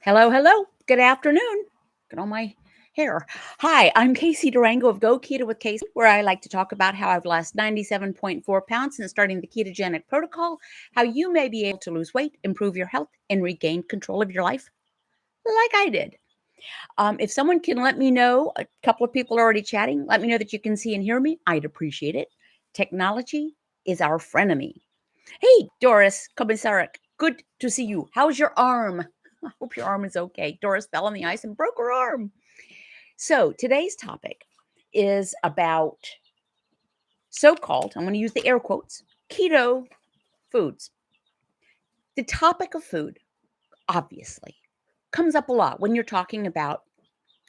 Hello, hello. Good afternoon. Get on my hair. Hi, I'm Casey Durango of Go Keto with Casey, where I like to talk about how I've lost 97.4 pounds since starting the Ketogenic Protocol, how you may be able to lose weight, improve your health, and regain control of your life like I did. If someone can let me know, a couple of people are already chatting, let me know that you can see and hear me. I'd appreciate it. Technology is our frenemy. Hey, Doris Komisarek, good to see you. How's your arm? I hope your arm is okay. Doris fell on the ice and broke her arm. So today's topic is about so-called, I'm going to use the air quotes, keto foods. The topic of food, obviously, comes up a lot when you're talking about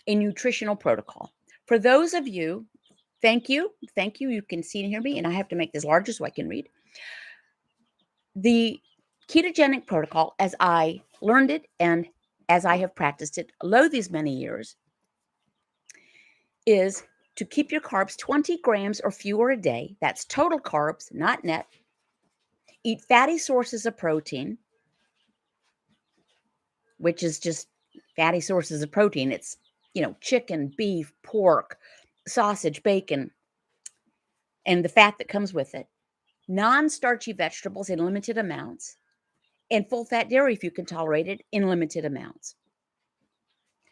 a nutritional protocol. For those of you, thank you. You can see and hear me, and I have to make this larger so I can read. The ketogenic protocol, as I learned it and as I have practiced it all these many years, is to keep your carbs 20 grams or fewer a day. That's total carbs, not net. Eat fatty sources of protein, which is just fatty sources of protein. It's, chicken, beef, pork, sausage, bacon, and the fat that comes with it. Non-starchy vegetables in limited amounts, and full-fat dairy, if you can tolerate it, in limited amounts.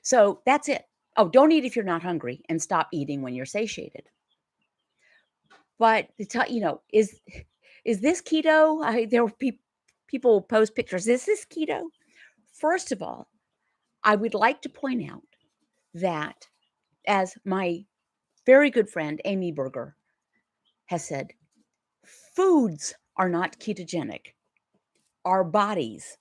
So that's it. Oh, don't eat if you're not hungry, and stop eating when you're satiated. But is this keto? There were people post pictures. Is this keto? First of all, I would like to point out that, as my very good friend Amy Berger has said, foods are not ketogenic. Our bodies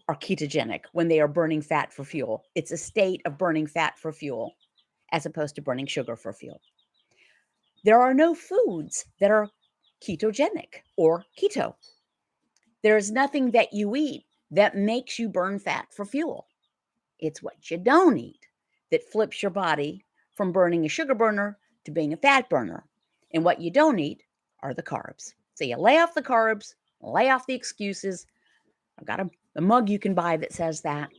are ketogenic when they are burning fat for fuel. It's a state of burning fat for fuel as opposed to burning sugar for fuel. There are no foods that are ketogenic or keto. There's nothing that you eat that makes you burn fat for fuel. It's what you don't eat that flips your body from burning a sugar burner to being a fat burner. And what you don't eat are the carbs. So you lay off the carbs, lay off the excuses. I've got a mug you can buy that says that.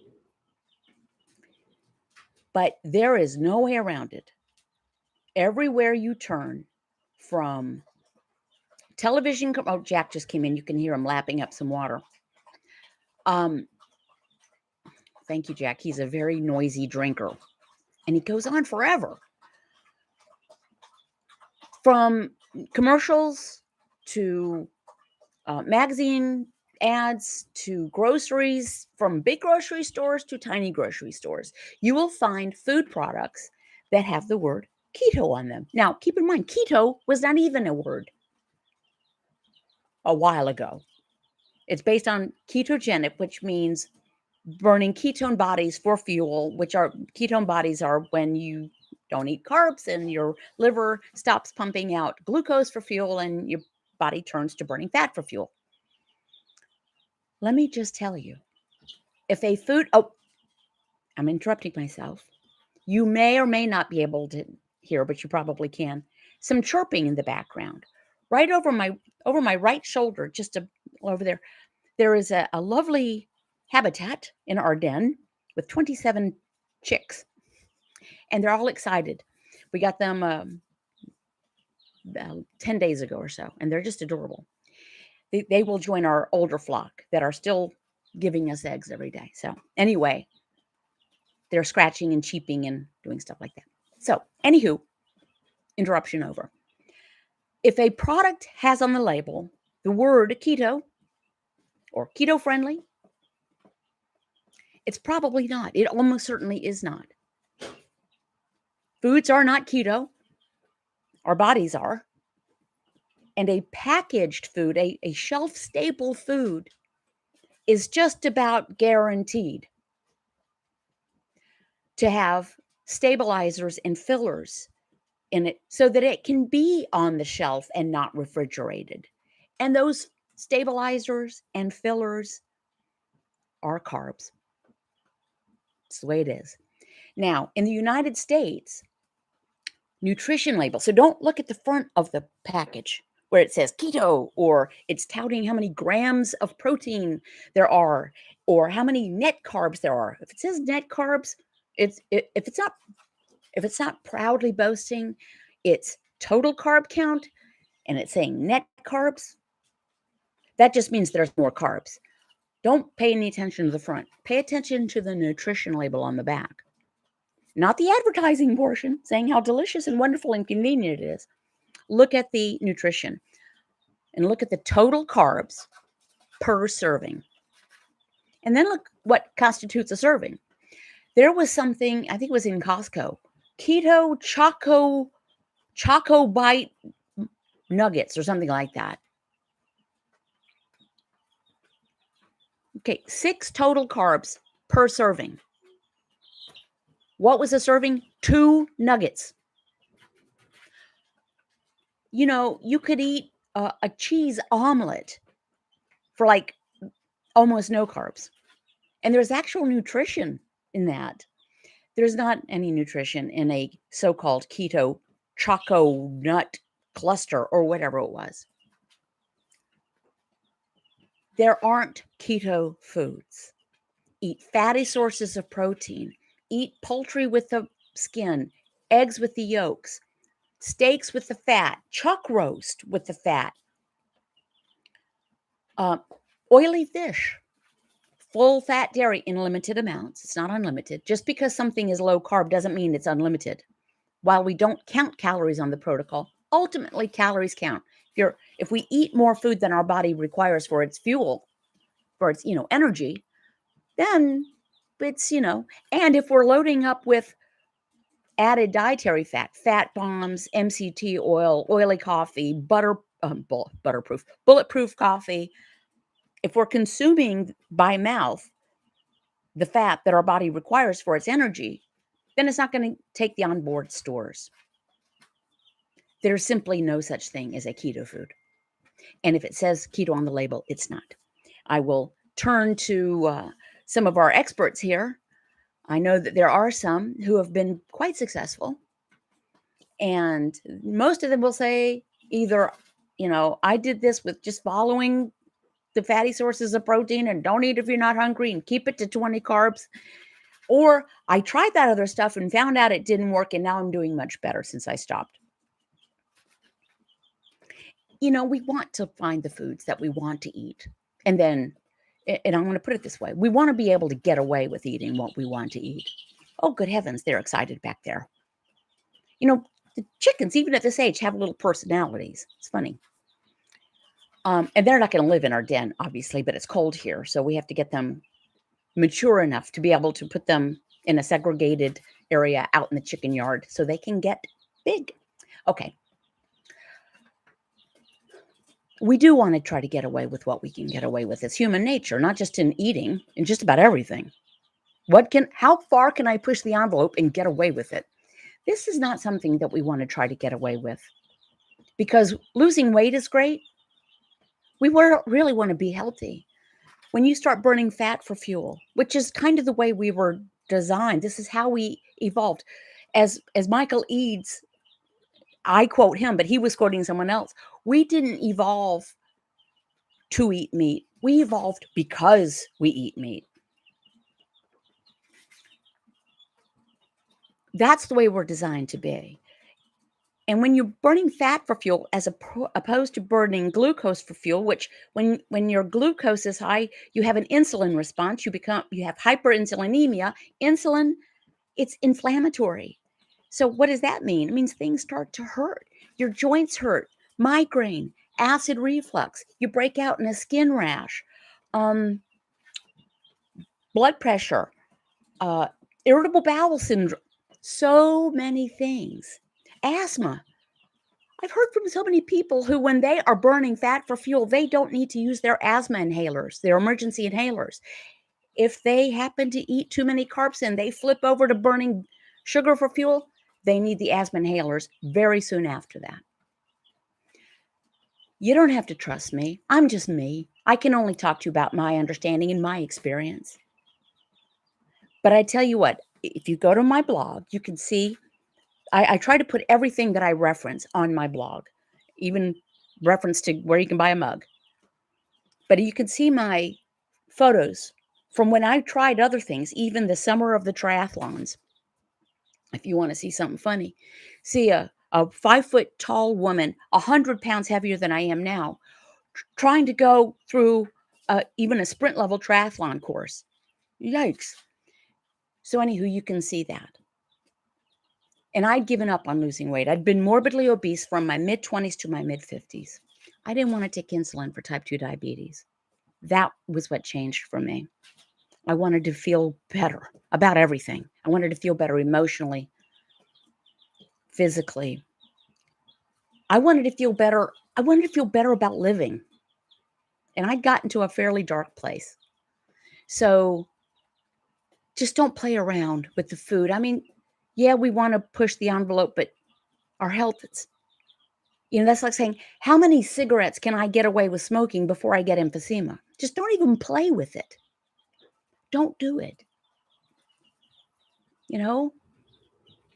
But there is no way around it. Everywhere you turn, from television, oh, Jack just came in. You can hear him lapping up some water. Thank you, Jack. He's a very noisy drinker, and he goes on forever. From commercials to magazine ads to groceries, from big grocery stores to tiny grocery stores, you will find food products that have the word keto on them. Now, keep in mind, keto was not even a word a while ago. It's based on ketogenic, which means burning ketone bodies for fuel, which are ketone bodies are when you don't eat carbs and your liver stops pumping out glucose for fuel and your body turns to burning fat for fuel. Let me just tell you, if a food, I'm interrupting myself. You may or may not be able to hear, but you probably can, some chirping in the background. Right over my right shoulder, just over there is a lovely habitat in our den with 27 chicks, and they're all excited. We got them 10 days ago or so, and they're just adorable. They will join our older flock that are still giving us eggs every day. So anyway, they're scratching and cheeping and doing stuff like that. So anywho, interruption over. If a product has on the label the word keto or keto friendly, it's probably not. It almost certainly is not. Foods are not keto. Our bodies are. And a packaged food, a shelf-stable food, is just about guaranteed to have stabilizers and fillers in it so that it can be on the shelf and not refrigerated. And those stabilizers and fillers are carbs. It's the way it is. Now, in the United States, nutrition label. So don't look at the front of the package. where it says keto, or it's touting how many grams of protein there are, or how many net carbs there are. If it says net carbs, if it's not proudly boasting its total carb count and it's saying net carbs, that just means there's more carbs. Don't pay any attention to the front. Pay attention to the nutrition label on the back. Not the advertising portion saying how delicious and wonderful and convenient it is. Look at the nutrition and look at the total carbs per serving. And then look what constitutes a serving. There was something, I think it was in Costco, keto choco bite nuggets or something like that. Okay, 6 total carbs per serving. What was a serving? 2 nuggets. You know, you could eat a cheese omelet for like almost no carbs. And there's actual nutrition in that. There's not any nutrition in a so-called keto choco nut cluster or whatever it was. There aren't keto foods. Eat fatty sources of protein. Eat poultry with the skin, eggs with the yolks, steaks with the fat, chuck roast with the fat, oily fish, full fat dairy in limited amounts. It's not unlimited. Just because something is low carb doesn't mean it's unlimited. While we don't count calories on the protocol, ultimately calories count. If we eat more food than our body requires for its fuel, for its energy, then it's and if we're loading up with added dietary fat bombs, MCT oil, oily coffee, bulletproof coffee, if we're consuming by mouth the fat that our body requires for its energy, then it's not going to take the onboard stores. There's simply no such thing as a keto food. And if it says keto on the label, it's not. I will turn to some of our experts here. I know that there are some who have been quite successful. And most of them will say either, I did this with just following the fatty sources of protein and don't eat if you're not hungry and keep it to 20 carbs. Or I tried that other stuff and found out it didn't work and now I'm doing much better since I stopped. We want to find the foods that we want to eat. And then, and I'm going to put it this way, we want to be able to get away with eating what we want to eat. Oh, good heavens, they're excited back there. The chickens, even at this age, have little personalities. It's funny. And they're not going to live in our den, obviously, but it's cold here. So we have to get them mature enough to be able to put them in a segregated area out in the chicken yard so they can get big. Okay. We do want to try to get away with what we can get away with. It's human nature, not just in eating, in just about everything. How far can I push the envelope and get away with it? This is not something that we want to try to get away with because losing weight is great. We really want to be healthy. When you start burning fat for fuel, which is kind of the way we were designed, this is how we evolved. As Michael Eads, I quote him, but he was quoting someone else. We didn't evolve to eat meat. We evolved because we eat meat. That's the way we're designed to be. And when you're burning fat for fuel, as opposed to burning glucose for fuel, which when your glucose is high, you have an insulin response. You have hyperinsulinemia. Insulin, it's inflammatory. So what does that mean? It means things start to hurt. Your joints hurt, migraine, acid reflux. You break out in a skin rash, blood pressure, irritable bowel syndrome. So many things. Asthma. I've heard from so many people who, when they are burning fat for fuel, they don't need to use their asthma inhalers, their emergency inhalers. If they happen to eat too many carbs and they flip over to burning sugar for fuel, they need the asthma inhalers very soon after that. You don't have to trust me. I'm just me. I can only talk to you about my understanding and my experience. But I tell you what, if you go to my blog, you can see I try to put everything that I reference on my blog, even reference to where you can buy a mug. But you can see my photos from when I tried other things, even the summer of the triathlons. If you want to see something funny, see a 5-foot tall woman, 100 pounds heavier than I am now, trying to go through even a sprint level triathlon course. Yikes. So anywho, you can see that. And I'd given up on losing weight. I'd been morbidly obese from my mid-20s to my mid-50s. I didn't want to take insulin for type 2 diabetes. That was what changed for me. I wanted to feel better about everything. I wanted to feel better emotionally, physically. I wanted to feel better. I wanted to feel better about living. And I'd gotten to a fairly dark place. So just don't play around with the food. I mean, yeah, we want to push the envelope, but our health, that's like saying, how many cigarettes can I get away with smoking before I get emphysema? Just don't even play with it. Don't do it.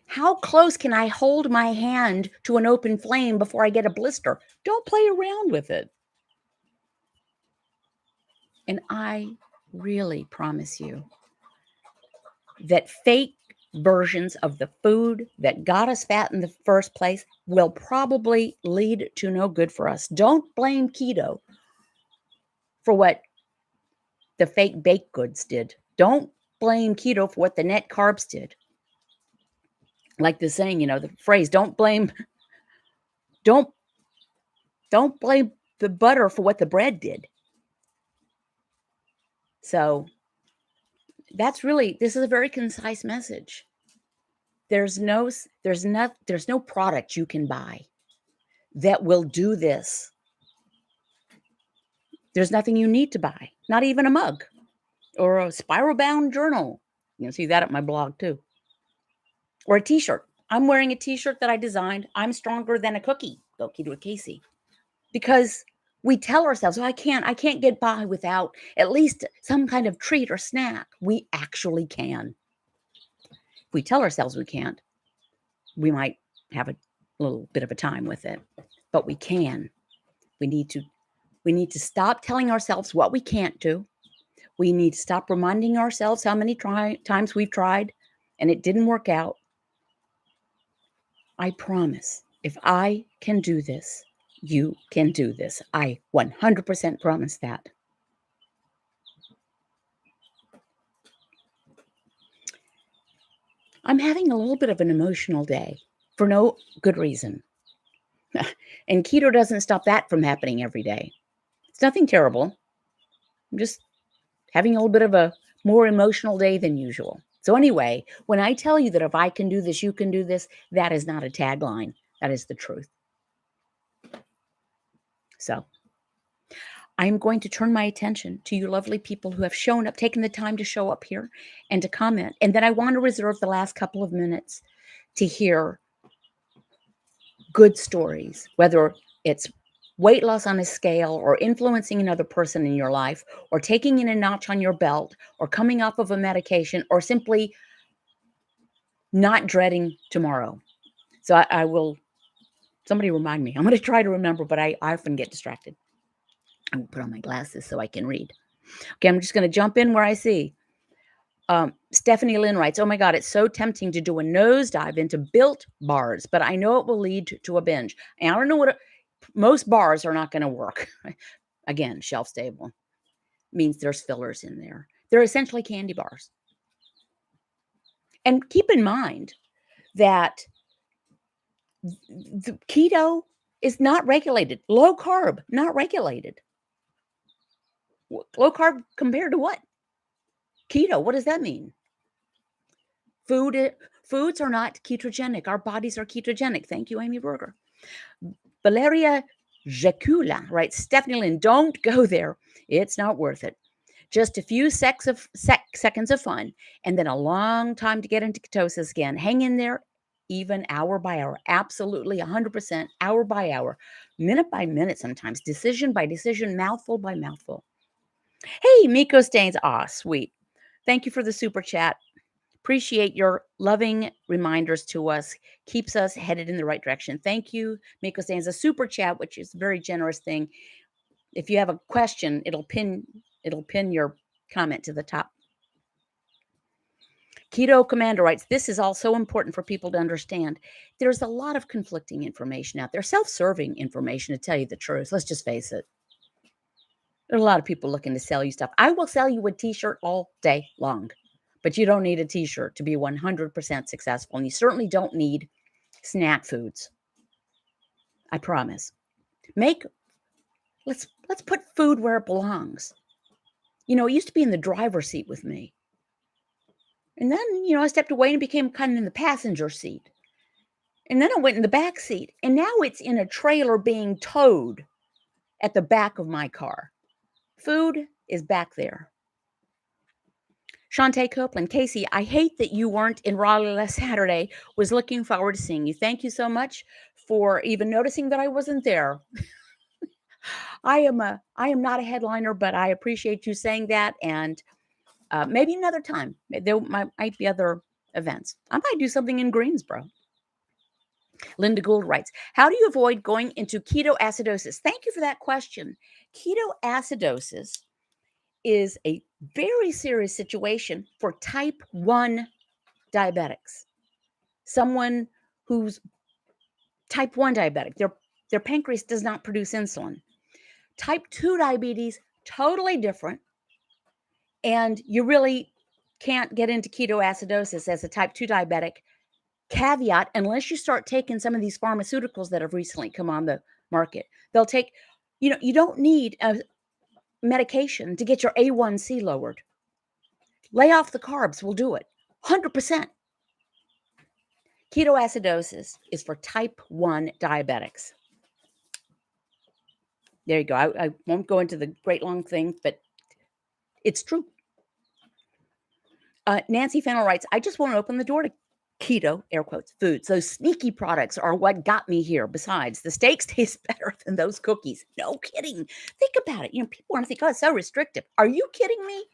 How close can I hold my hand to an open flame before I get a blister? Don't play around with it. And I really promise you that fake versions of the food that got us fat in the first place will probably lead to no good for us. Don't blame keto for what the fake baked goods did. Don't blame keto for what the net carbs did. Like the saying, the phrase, don't blame the butter for what the bread did. So this is a very concise message. There's no product you can buy that will do this. There's nothing you need to buy, not even a mug or a spiral bound journal. You can see that at my blog too. Or a t-shirt. I'm wearing a t-shirt that I designed. I'm stronger than a cookie. Go Keto with Casey. Because we tell ourselves, I can't get by without at least some kind of treat or snack. We actually can. If we tell ourselves we can't, we might have a little bit of a time with it, but we can. We need to stop telling ourselves what we can't do. We need to stop reminding ourselves how many times we've tried and it didn't work out. I promise, if I can do this, you can do this. I 100% promise that. I'm having a little bit of an emotional day for no good reason. And keto doesn't stop that from happening every day. It's nothing terrible. I'm just having a little bit of a more emotional day than usual. So anyway, when I tell you that if I can do this, you can do this, that is not a tagline. That is the truth. So I'm going to turn my attention to you lovely people who have shown up, taken the time to show up here and to comment. And then I want to reserve the last couple of minutes to hear good stories, whether it's weight loss on a scale or influencing another person in your life or taking in a notch on your belt or coming off of a medication or simply not dreading tomorrow. So I will, somebody remind me. I'm going to try to remember, but I often get distracted. I'm going to put on my glasses so I can read. Okay, I'm just going to jump in where I see. Stephanie Lynn writes, oh my God, it's so tempting to do a nosedive into Built bars, but I know it will lead to a binge. And I don't know most bars are not going to work. Again, shelf stable means there's fillers in there. They're essentially candy bars. And keep in mind that the keto is not regulated. Low carb, not regulated. Low carb compared to what? Keto, what does that mean? Foods are not ketogenic. Our bodies are ketogenic. Thank you, Amy Berger. Valeria Jacula writes, Stephanie Lynn, don't go there. It's not worth it. Just a few seconds of fun and then a long time to get into ketosis again. Hang in there, even hour by hour. Absolutely 100% hour by hour, minute by minute sometimes, decision by decision, mouthful by mouthful. Hey, Miko Staines. Sweet. Thank you for the super chat. Appreciate your loving reminders to us. Keeps us headed in the right direction. Thank you. Miko sends a super chat, which is a very generous thing. If you have a question, it'll pin your comment to the top. Keto Commander writes, this is all so important for people to understand. There's a lot of conflicting information out there, self-serving information, to tell you the truth. Let's just face it. There's a lot of people looking to sell you stuff. I will sell you a t-shirt all day long, but you don't need a t-shirt to be 100% successful. And you certainly don't need snack foods. I promise. Let's put food where it belongs. You know, it used to be in the driver's seat with me. And then, you know, I stepped away and became kind of in the passenger seat. And then I went in the back seat. And now it's in a trailer being towed at the back of my car. Food is back there. Shantae Copeland, Casey, I hate that you weren't in Raleigh last Saturday. Was looking forward to seeing you. Thank you so much for even noticing that I wasn't there. I am not a headliner, but I appreciate you saying that. And maybe another time. There might be other events. I might do something in Greensboro. Linda Gould writes, how do you avoid going into ketoacidosis? Thank you for that question. Ketoacidosis is a very serious situation for type 1 diabetics. Someone who's type 1 diabetic, their pancreas does not produce insulin. Type 2 diabetes, totally different. And you really can't get into ketoacidosis as a type 2 diabetic. Caveat, unless you start taking some of these pharmaceuticals that have recently come on the market. They'll take, you don't need a medication to get your A1C lowered. Lay off the carbs will do it. 100%. Ketoacidosis is for type 1 diabetics. There you go. I won't go into the great long thing, but it's true. Nancy Fennell writes, I just want to open the door to keto, air quotes, foods. Those sneaky products are what got me here. Besides, the steaks taste better than those cookies. No kidding. Think about it. People want to think, oh, it's so restrictive. Are you kidding me?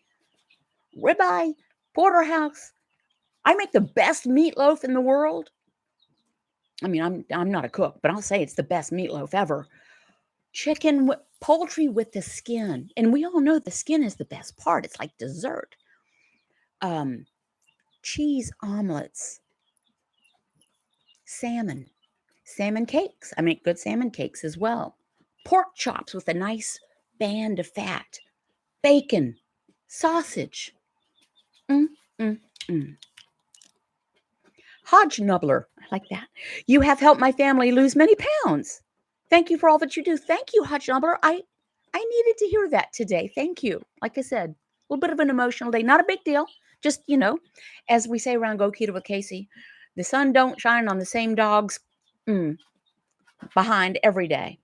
Ribeye, porterhouse. I make the best meatloaf in the world. I mean, I'm not a cook, but I'll say it's the best meatloaf ever. Chicken, poultry with the skin. And we all know the skin is the best part. It's like dessert. Cheese omelets. Salmon cakes. I make good salmon cakes as well. Pork chops with a nice band of fat. Bacon, sausage. Hodge Nubbler, I like that. You have helped my family lose many pounds. Thank you for all that you do. Thank you, Hodge Nubbler. I needed to hear that today. Thank you. Like I said, a little bit of an emotional day. Not a big deal. Just, as we say around Go Keto with Casey, the sun don't shine on the same dogs behind every day.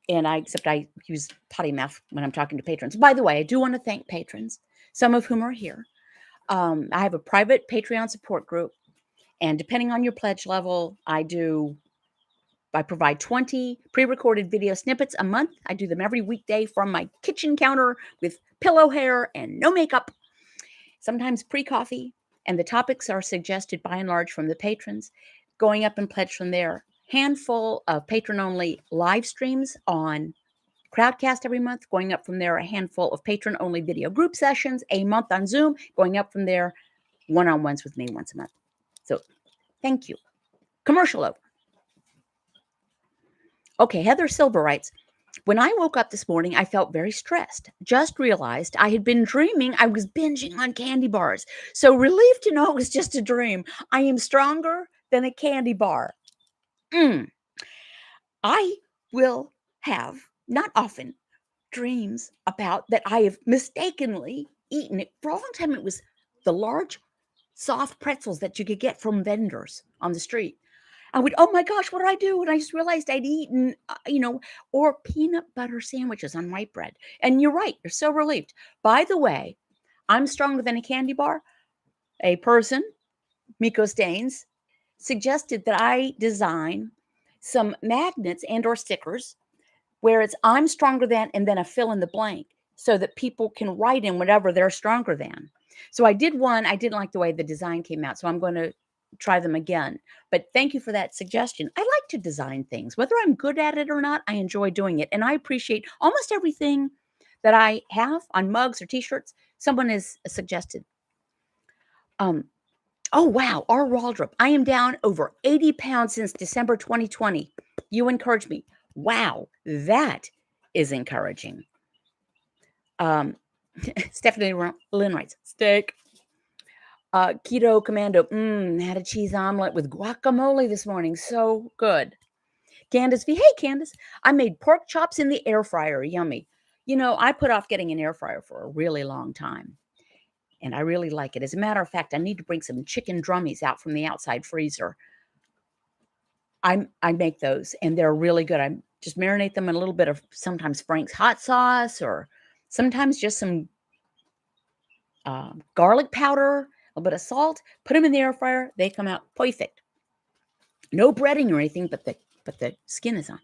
And except I use potty mouth when I'm talking to patrons. By the way, I do want to thank patrons, some of whom are here. I have a private Patreon support group. And depending on your pledge level, I provide 20 pre-recorded video snippets a month. I do them every weekday from my kitchen counter with pillow hair and no makeup. Sometimes pre-coffee. And the topics are suggested by and large from the patrons. Going up in pledge from there. Handful of patron-only live streams on Crowdcast every month. Going up from there, a handful of patron-only video group sessions, a month on Zoom. Going up from there, one-on-ones with me once a month. So thank you. Commercial over. Okay, Heather Silver writes, when I woke up this morning, I felt very stressed. Just realized I had been dreaming I was binging on candy bars. So relieved to know it was just a dream. I am stronger than a candy bar. I will have, not often, dreams about that I have mistakenly eaten it. For a long time, it was the large, soft pretzels that you could get from vendors on the street. I would, oh my gosh, what did I do? And I just realized I'd eaten, or peanut butter sandwiches on white bread. And you're right. You're so relieved. By the way, I'm stronger than a candy bar. A person, Miko Staines, suggested that I design some magnets and or stickers where it's I'm stronger than and then a fill in the blank so that people can write in whatever they're stronger than. So I did one. I didn't like the way the design came out, so I'm going to try them again. But thank you for that suggestion. I like to design things. Whether I'm good at it or not, I enjoy doing it. And I appreciate almost everything that I have on mugs or t-shirts, someone has suggested. Oh, wow, our Waldrop. I am down over 80 pounds since December 2020. You encourage me. Wow, that is encouraging. Stephanie Lynn writes, steak. Keto Commando, had a cheese omelet with guacamole this morning. So good. Candace V, hey, Candace. I made pork chops in the air fryer. Yummy. You know, I put off getting an air fryer for a really long time, and I really like it. As a matter of fact, I need to bring some chicken drummies out from the outside freezer. I make those, and they're really good. I just marinate them in a little bit of sometimes Frank's hot sauce or sometimes just some garlic powder, a little bit of salt, put them in the air fryer. They come out perfect. No breading or anything, but the skin is on.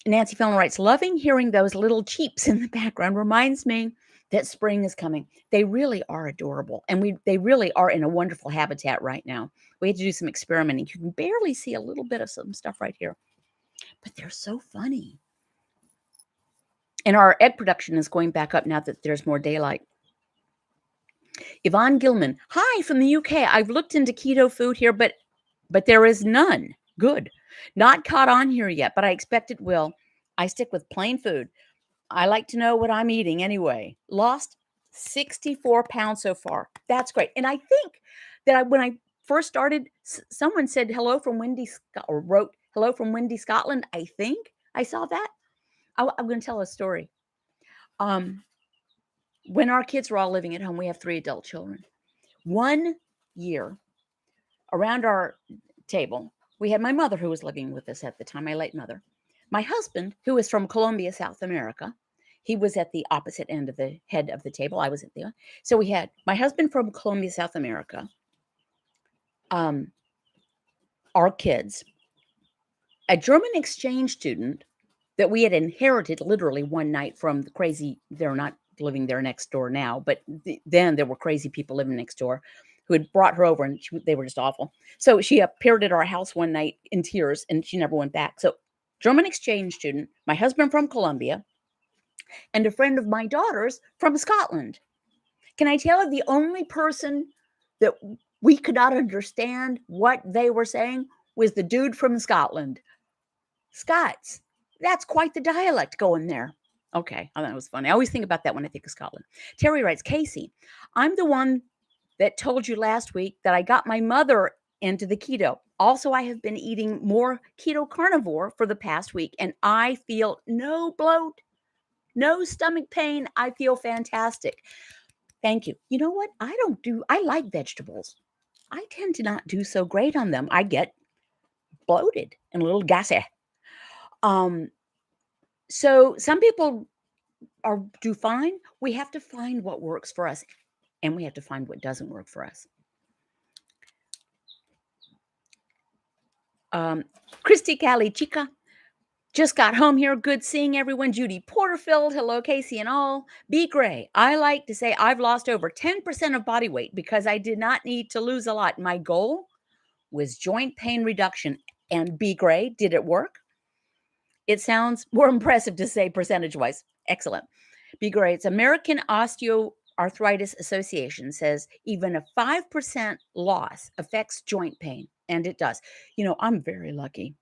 Nancy Fellner writes, loving hearing those little cheeps in the background reminds me that spring is coming. They really are adorable, and they really are in a wonderful habitat right now. We had to do some experimenting. You can barely see a little bit of some stuff right here, but they're so funny. And our egg production is going back up now that there's more daylight. Yvonne Gilman, hi from the UK. I've looked into keto food here, but there is none. Good. Not caught on here yet, but I expect it will. I stick with plain food. I like to know what I'm eating anyway. Lost 64 pounds so far. That's great. And I think that when I first started, someone said hello from Windy, or wrote hello from Windy, Scotland. I think I saw that. I'm going to tell a story. When our kids were all living at home, we have 3 adult children. One year, around our table, we had my mother, who was living with us at the time, my late mother. My husband, who is from Colombia, South America. He was at the opposite end of the head of the table. I was at the. So we had my husband from Colombia, South America. Our kids, a German exchange student that we had inherited literally one night from the crazy. They're not living there next door now, but then there were crazy people living next door who had brought her over, and they were just awful. So she appeared at our house one night in tears, and she never went back. So German exchange student, my husband from Colombia, and a friend of my daughter's from Scotland. Can I tell you, the only person that we could not understand what they were saying was the dude from Scotland. Scots. That's quite the dialect going there. Okay, I thought it was funny. I always think about that when I think of Scotland. Terry writes, Casey, I'm the one that told you last week that I got my mother into the keto. Also, I have been eating more keto carnivore for the past week, and I feel no bloat, no stomach pain. I feel fantastic. Thank you. You know what? I like vegetables. I tend to not do so great on them. I get bloated and a little gassy. So some people do fine. We have to find what works for us, and we have to find what doesn't work for us. Christy Cali Chica just got home here. Good seeing everyone. Judy Porterfield. Hello, Casey and all. B Gray. I like to say I've lost over 10% of body weight because I did not need to lose a lot. My goal was joint pain reduction. And B Gray, did it work? It sounds more impressive to say percentage-wise. Excellent. B Gray, it's American Osteoarthritis Association says even a 5% loss affects joint pain. And it does. You know, I'm very lucky.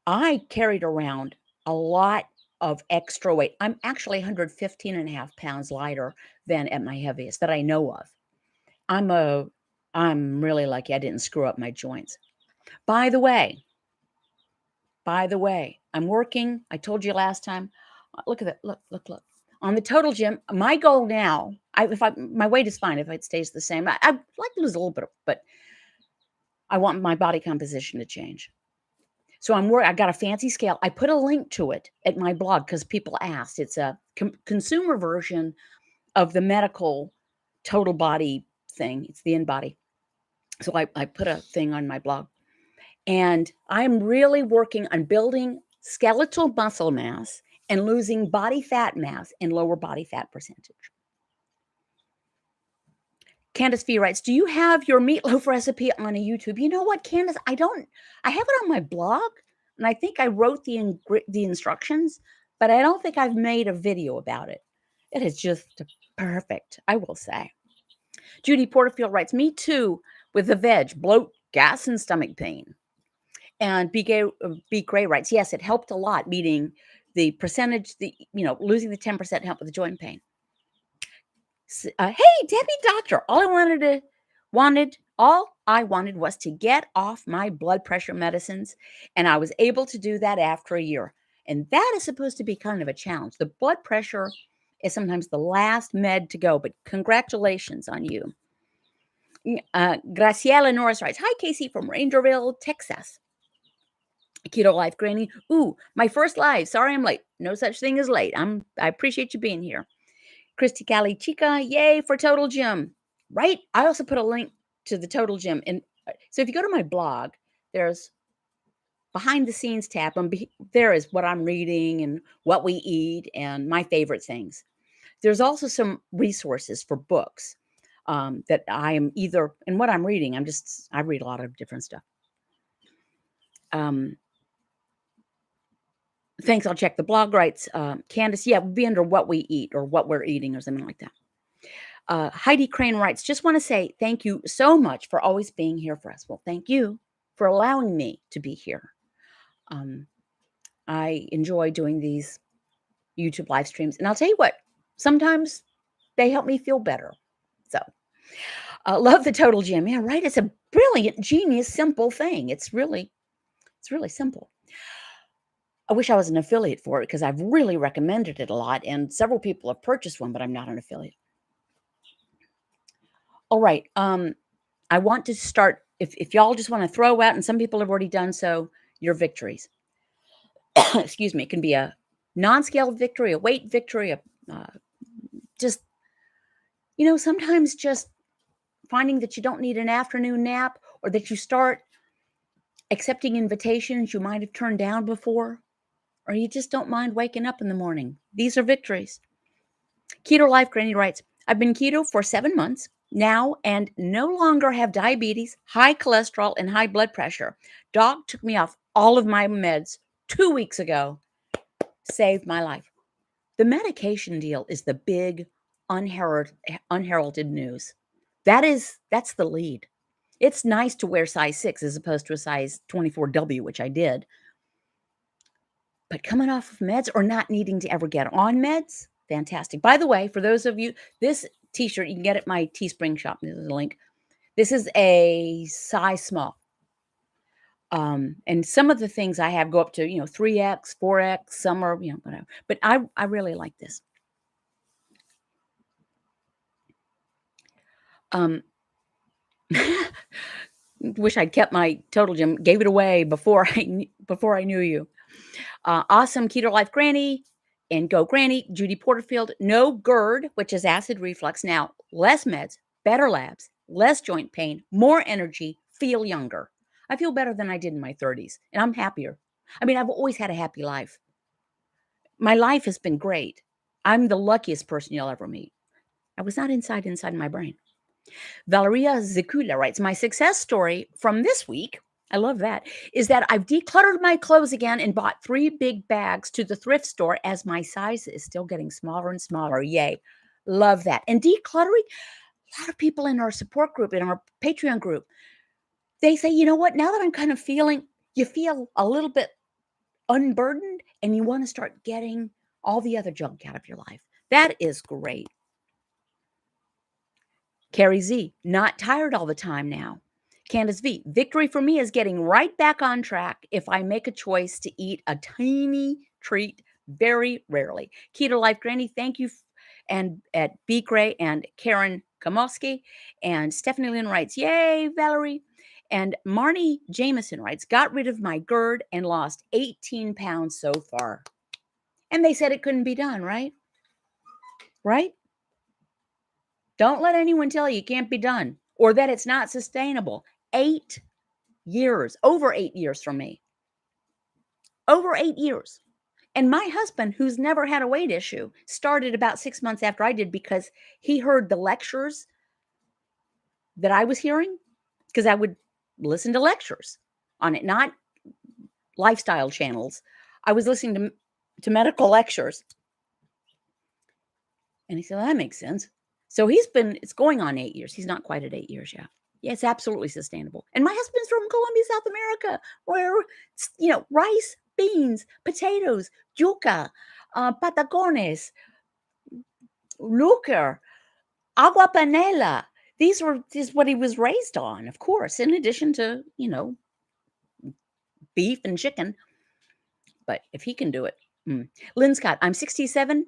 I carried around a lot of extra weight. I'm actually 115 and a half pounds lighter than at my heaviest that I know of. I'm really lucky I didn't screw up my joints. By the way, I'm working. I told you last time. Look at that. Look. On the Total Gym, my goal now, my weight is fine if it stays the same. I'd like to lose a little bit, but I want my body composition to change. So I got a fancy scale. I put a link to it at my blog because people asked. It's a consumer version of the medical total body thing. It's the InBody. So I put a thing on my blog. And I'm really working on building skeletal muscle mass and losing body fat mass and lower body fat percentage. Candace V writes, do you have your meatloaf recipe on a YouTube? You know what, Candace? I have it on my blog, and I think I wrote the instructions, but I don't think I've made a video about it. It is just perfect, I will say. Judy Porterfield writes, me too, with the veg, bloat, gas, and stomach pain. And B. Gray writes, yes, it helped a lot, meaning the percentage, losing the 10% helped with the joint pain. Hey, Debbie Doctor, all I wanted was to get off my blood pressure medicines, and I was able to do that after a year. And that is supposed to be kind of a challenge. The blood pressure is sometimes the last med to go, but congratulations on you. Graciela Norris writes, hi, Casey from Rangerville, Texas. Keto Life Granny. Ooh, my first live. Sorry I'm late. No such thing as late. I appreciate you being here. Christy Cali Chica, yay for Total Gym. Right? I also put a link to the Total Gym. And so if you go to my blog, there's behind the scenes tab, and there is what I'm reading and what we eat and my favorite things. There's also some resources for books that I am either, and what I'm reading, I read a lot of different stuff. Thanks, I'll check the blog, writes Candace. Yeah, we'll be under what we eat or what we're eating or something like that. Heidi Crane writes, just want to say thank you so much for always being here for us. Well, thank you for allowing me to be here. I enjoy doing these YouTube live streams. And I'll tell you what, sometimes they help me feel better. So love the Total Gym. Yeah, right. It's a brilliant, genius, simple thing. It's really simple. I wish I was an affiliate for it because I've really recommended it a lot, and several people have purchased one, but I'm not an affiliate. All right. I want to start, if y'all just want to throw out, and some people have already done so, your victories. Excuse me. It can be a non-scale victory, a weight victory, sometimes just finding that you don't need an afternoon nap, or that you start accepting invitations you might have turned down before, or you just don't mind waking up in the morning. These are victories. Keto Life Granny writes, I've been keto for 7 months now and no longer have diabetes, high cholesterol, and high blood pressure. Doc took me off all of my meds 2 weeks ago. Saved my life. The medication deal is the big unheralded news. That's the lead. It's nice to wear size 6 as opposed to a size 24W, which I did. But coming off of meds or not needing to ever get on meds, fantastic. By the way, for those of you, this t-shirt, you can get it at my Teespring shop. There's a link. This is a size small. And some of the things I have go up to, 3X, 4X, some are, whatever. But I really like this. Wish I'd kept my Total Gym, gave it away before I knew you. Awesome Keto Life Granny and Go Granny, Judy Porterfield, no GERD, which is acid reflux. Now, less meds, better labs, less joint pain, more energy, feel younger. I feel better than I did in my 30s, and I'm happier. I mean, I've always had a happy life. My life has been great. I'm the luckiest person you'll ever meet. I was not inside my brain. Valeria Zikula writes, my success story from this week, I love that, is that I've decluttered my clothes again and bought 3 big bags to the thrift store as my size is still getting smaller and smaller. Yay. Love that. And decluttering, a lot of people in our support group, in our Patreon group, they say, you know what, now that I'm kind of you feel a little bit unburdened and you want to start getting all the other junk out of your life. That is great. Carrie Z, not tired all the time now. Candace V, victory for me is getting right back on track if I make a choice to eat a tiny treat very rarely. Keto Life Granny, thank you. And at B. Gray and Karen Kamowski. And Stephanie Lynn writes, yay, Valerie. And Marnie Jameson writes, got rid of my GERD and lost 18 pounds so far. And they said it couldn't be done, right? Right? Don't let anyone tell you it can't be done or that it's not sustainable. 8 years, over 8 years from me. Over 8 years. And my husband, who's never had a weight issue, started about 6 months after I did because he heard the lectures that I was hearing, because I would listen to lectures on it, not lifestyle channels. I was listening to medical lectures. And he said, well, that makes sense. So it's going on 8 years. He's not quite at 8 years yet. Yeah, it's absolutely sustainable. And my husband's from Colombia, South America, where, rice, beans, potatoes, yuca, patacones, lucre, agua panela. This is what he was raised on, of course, in addition to, beef and chicken. But if he can do it. Lynn Scott, I'm 67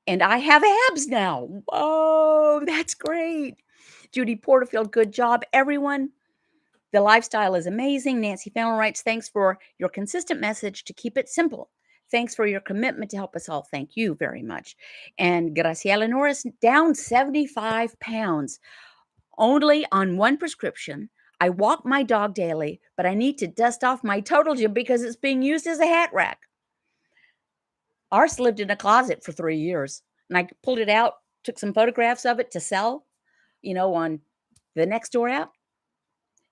and I have abs now. Oh, that's great. Judy Porterfield, good job, everyone. The lifestyle is amazing. Nancy Fallon writes, thanks for your consistent message to keep it simple. Thanks for your commitment to help us all. Thank you very much. And Graciela Norris, down 75 pounds, only on one prescription. I walk my dog daily, but I need to dust off my Total Gym because it's being used as a hat rack. Ours lived in a closet for 3 years, and I pulled it out, took some photographs of it to sell, on the Nextdoor app.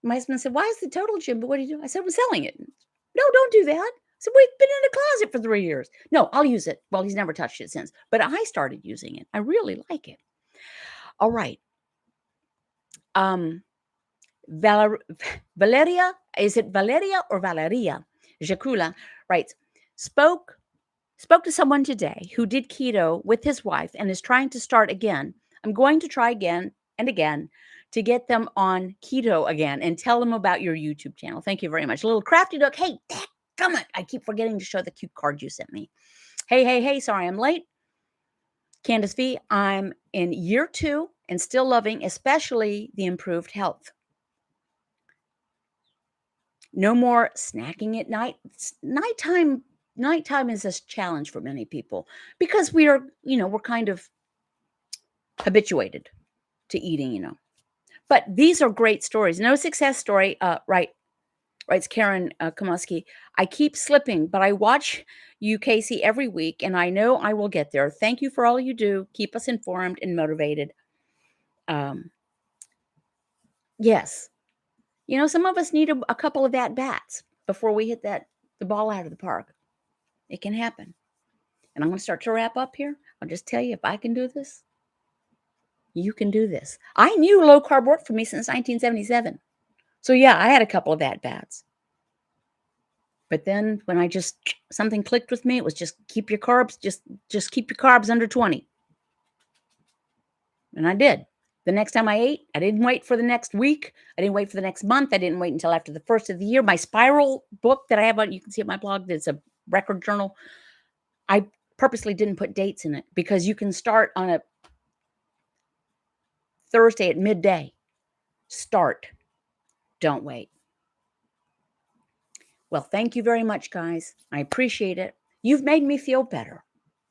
My husband said, why is the Total Gym? But what do you do? I said, I'm selling it. No, don't do that. I said, we've been in a closet for 3 years. No, I'll use it. Well, he's never touched it since, but I started using it. I really like it. All right. Valeria, is it Valeria or Valeria? Jacula writes, spoke to someone today who did keto with his wife and is trying to start again. I'm going to try again and again to get them on keto again and tell them about your YouTube channel. Thank you very much. Little Crafty Duck. Hey, come on. I keep forgetting to show the cute card you sent me. Hey, sorry I'm late. Candace V, I'm in year 2 and still loving, especially the improved health. No more snacking at night. Nighttime is a challenge for many people because we're kind of habituated to eating, But these are great stories. No success story, writes Karen Komoski. I keep slipping, but I watch you, Casey, every week, and I know I will get there. Thank you for all you do. Keep us informed and motivated. Yes. Some of us need a couple of at-bats before we hit the ball out of the park. It can happen. And I'm going to start to wrap up here. I'll just tell you, if I can do this, you can do this. I knew low carb worked for me since 1977. So yeah, I had a couple of at-bats. But then when something clicked with me, it was just keep your carbs, just keep your carbs under 20. And I did. The next time I ate, I didn't wait for the next week. I didn't wait for the next month. I didn't wait until after the first of the year. My spiral book that I have you can see at my blog, that's a record journal. I purposely didn't put dates in it because you can start on a Thursday at midday. Start. Don't wait. Well, thank you very much, guys. I appreciate it. You've made me feel better.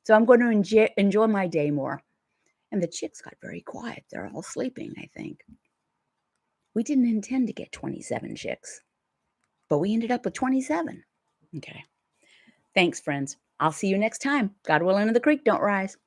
So I'm going to enjoy my day more. And the chicks got very quiet. They're all sleeping, I think. We didn't intend to get 27 chicks, but we ended up with 27. Okay. Thanks, friends. I'll see you next time. God willing, the creek don't rise.